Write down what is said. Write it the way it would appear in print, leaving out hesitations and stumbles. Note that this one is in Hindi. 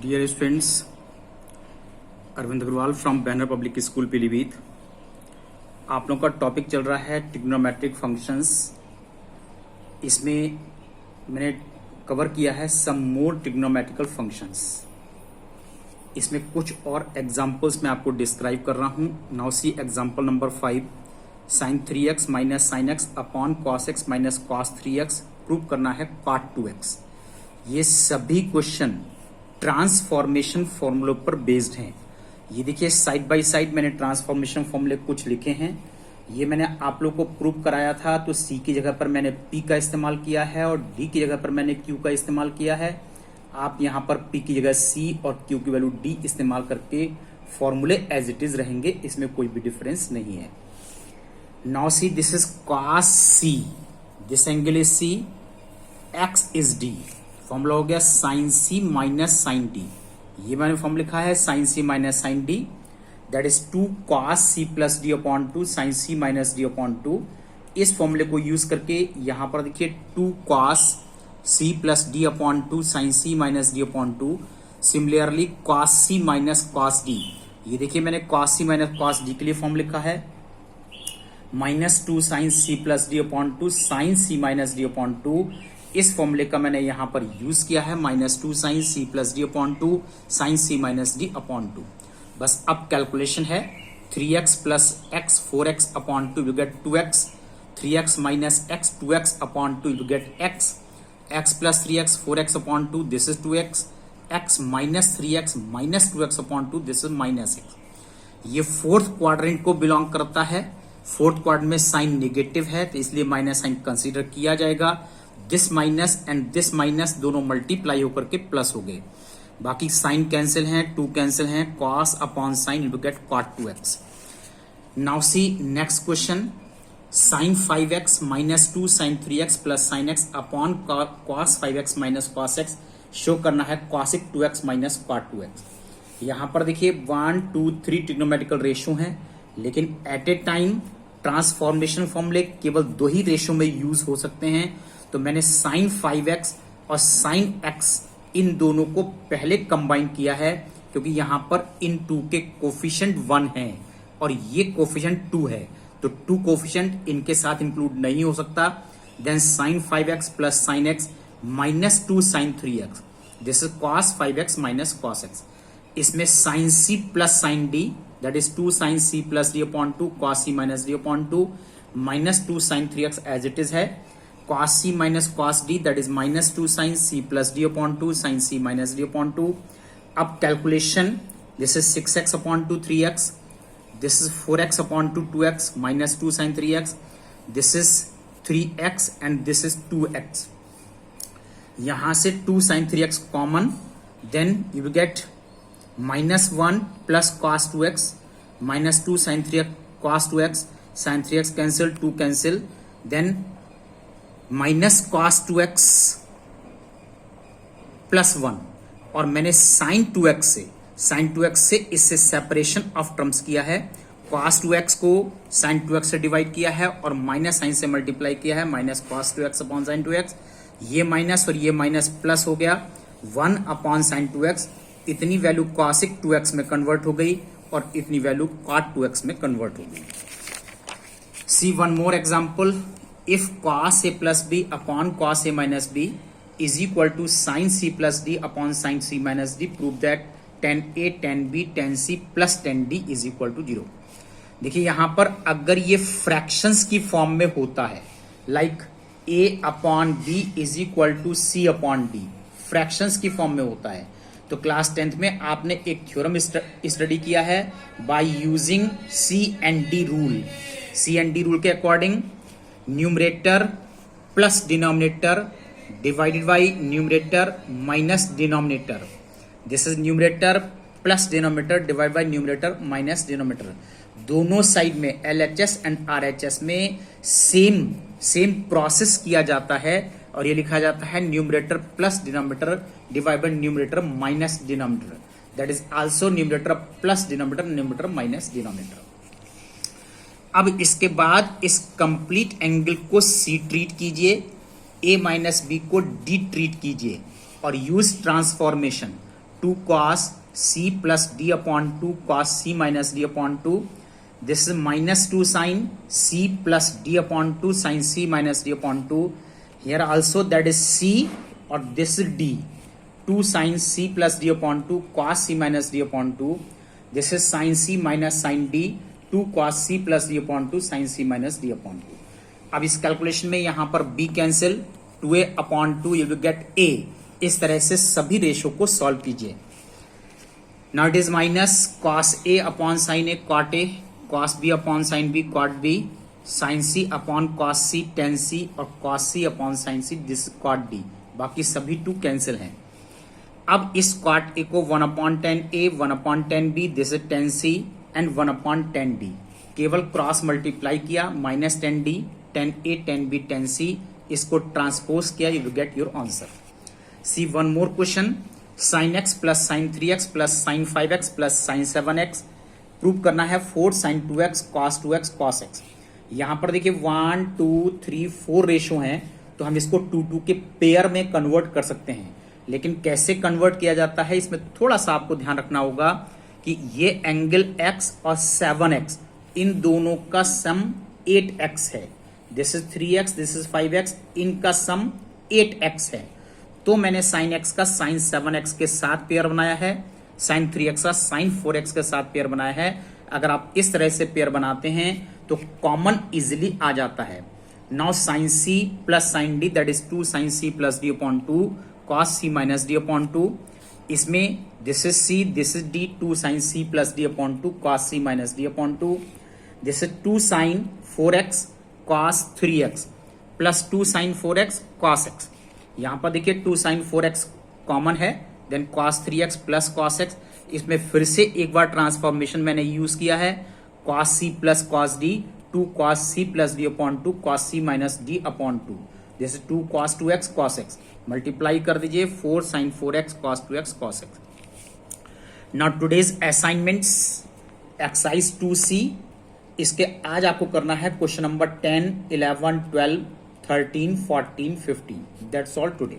Dear students, Arvind Agarwal from banner public school Pilibhit. आप लोगों का टॉपिक चल रहा है ट्रिग्नोमेट्रिक फंक्शंस। इसमें मैंने कवर किया है सम मोर ट्रिग्नोमेट्रिकल फंक्शंस। इसमें कुछ और एग्जांपल्स मैं आपको डिस्क्राइब कर रहा हूं। Now see example number 5, sin 3x minus sine x upon cos x minus cos 3x prove करना है cot 2x। ये सभी क्वेश्चन ट्रांसफॉर्मेशन फॉर्मूले पर बेस्ड हैं। ये देखिए साइड बाय साइड मैंने ट्रांसफॉर्मेशन फॉर्मूले कुछ लिखे हैं। ये मैंने आप लोग को प्रूव कराया था, तो C की जगह पर मैंने P का इस्तेमाल किया है और D की जगह पर मैंने Q का इस्तेमाल किया है। आप यहाँ पर P की जगह C और Q की वैल्यू D इस्तेमाल करके फॉर्मूले एज इट इज रहेंगे, इसमें कोई भी डिफरेंस नहीं है। Now see this is cos C, this angle is C, X is D। Formula हो गया sine C minus sine D। ये मैंने फॉर्म लिखा है sine C minus sine D, that is 2 cos C plus D upon 2 sine C minus D upon 2। इस फॉर्मूले को यूज करके यहां पर देखिए 2 cos C plus D upon 2 sine C minus D upon 2। Similarly cos C minus cos D, ये देखिए मैंने cos C minus cos D के लिए फॉर्म लिखा है minus 2 sine C plus D upon 2 sine C minus D upon 2। इस फॉर्मूले का मैंने यहां पर यूज किया है minus 2 sine C plus D upon 2 sine C minus D upon 2। बस अब कैलकुलेशन है 3x plus x 4x upon 2 you get 2x, 3x minus x 2x upon 2 you get x, x plus 3x 4x upon 2 this is 2x, x minus 3x minus 2x upon 2 this is minus x। ये फोर्थ क्वाड्रेंट को बिलोंग करता है। फोर्थ क्वाड्रेंट में साइन नेगेटिव है, तो इसलिए माइनस साइन कंसीडर किया जाएगा। This minus and this minus दोनों मल्टीप्लाई होकर के प्लस हो गए। बाकी साइन कैंसिल हैं, 2 कैंसिल हैं, cos upon sine you get cot 2x। Now see next question, sine 5x minus 2 sign 3x plus sine x upon cos 5x minus cos x show करना है cosic 2x minus cot 2x। यहां पर देखिए 1 2 3 ट्रिग्नोमेट्रिकल रेशियो हैं, लेकिन एट ए टाइम ट्रांसफॉर्मेशन फॉर्मूले केवल 2 ही रेशियो में यूज हो सकते हैं। तो मैंने साइन 5x और साइन x इन दोनों को पहले कंबाइन किया है, क्योंकि यहां पर इन 2 के कोफिशिएंट 1 है और ये कोफिशिएंट 2 है, तो 2 कोफिशिएंट इनके साथ इंक्लूड नहीं हो सकता। Then sine 5x plus sine x minus 2 sign 3x, this is cos 5x minus cos x। इसमें sine C plus sine D, that is 2 sine C plus D upon 2 cos C minus D upon 2 minus 2 sign 3x as it is है। cos C minus cos D, that is minus 2 sine C plus D upon 2 sine C minus D upon 2। अब calculation, this is 6x upon 2 3x, this is 4x upon 2 2x minus 2 sign 3x, this is 3x and this is 2x। यहां से 2 sign 3x common, then you will get minus 1 plus cos 2x minus 2 sign 3x cos 2x sine 3x cancel, 2 cancel, then minus cos 2x plus 1। और मैंने साइन 2x से इससे सेपरेशन ऑफ टर्म्स किया है। cos 2x को साइन 2x से डिवाइड किया है और माइनस साइन से मल्टीप्लाई किया है, minus cos 2x upon sine 2x। ये माइनस और ये माइनस प्लस हो गया 1 अपॉन साइन 2x। इतनी वैल्यू cosic 2x में कन्वर्ट हो गई और इतनी वैल्यू cot 2x में कन्वर्ट हो गई। See one more example, if cos A plus B upon cos A minus B is equal to sin C plus D upon sin C minus D, prove that tan A, tan B, tan C plus tan D is equal to 0। देखिए यहां पर अगर ये फ्रैक्शंस की फॉर्म में होता है, like A upon B is equal to C upon D, fractions की फॉर्म में होता है, तो क्लास 10th में आपने एक थ्योरम स्टडी किया है by using C and D rule. C and D rule के according numerator plus denominator divided by numerator minus denominator, this is numerator plus denominator divide by numerator minus denominator. दोनों साइड में LHS एंड RHS में सेम प्रोसेस किया जाता है और ये लिखा जाता है numerator plus denominator divide by numerator minus denominator, that is also numerator plus denominator numerator minus denominator. अब इसके बाद इस कंप्लीट एंगल को C ट्रीट कीजिए, A माइनस B को D ट्रीट कीजिए और use transformation. 2 cos c plus d upon 2 cos c minus d upon 2. This is minus 2 sin c plus d upon 2 sin c minus d upon 2. Here also that is c or this is d. 2 sin c plus d upon 2 cos c minus d upon 2. This is sin c minus sin d 2 cos c plus d upon 2 sin c minus d upon 2. अब इस कैलकुलेशन में यहां पर b cancel 2a upon 2 you will gate a. इस तरह से सभी रेशो को सॉल्व कीजिए. Now it is minus cos a upon sin a cot a, cos b upon sin b cot b, sin c upon cos c tan c और cos c upon sin c this cot d. बाकी सभी 2 कैंसिल हैं. अब इस cot a को 1 upon 10a 1 upon 10b this is 10c and 1 upon 10d. केवल क्रॉस मल्टीप्लाई किया minus 10d 10a 10b 10c, इसको ट्रांसपोज किया you will get your answer. See one more question. sin x plus sin 3x plus sin 5x plus sin 7x prove करना है 4 sin 2x cos 2x cos x. यहां पर देखिए 1 2 3 4 रेशो हैं, तो हम इसको 2 2 के पेयर में कन्वर्ट कर सकते हैं. लेकिन कैसे कन्वर्ट किया जाता है इसमें थोड़ा सा आपको ध्यान रखना होगा कि ये एंगल x और 7x इन दोनों का सम 8x है. This is 3x this is 5x, इनका सम 8x है. तो मैंने sin x का sin 7x के साथ पेयर बनाया है, sin 3x का sin 4x के साथ पेयर बनाया है. अगर आप इस तरह से पेयर बनाते हैं तो कॉमन इजिली आ जाता है. Now sin c plus sin d that is 2 sin c plus d upon 2 cos c minus d upon 2. इसमें this is c this is d 2 sin c plus d upon 2 cos c minus d upon 2. This is 2 sin 4x cos 3x plus 2 sin 4x cos x. यहां पर देखिए 2 sin 4x कॉमन है, then cos 3x plus cos x. इसमें फिर से एक बार ट्रांसफॉर्मेशन मैंने यूज किया है cos c plus cos d 2 cos c plus d upon 2 cos c minus d upon 2. This is 2 cos 2x cos x. Multiply कर दीजिए 4 sin 4x cos 2x cos x. Now today's assignments exercise 2c. इसके आज आपको करना है question number 10 11 12 13 14 15. That's all today.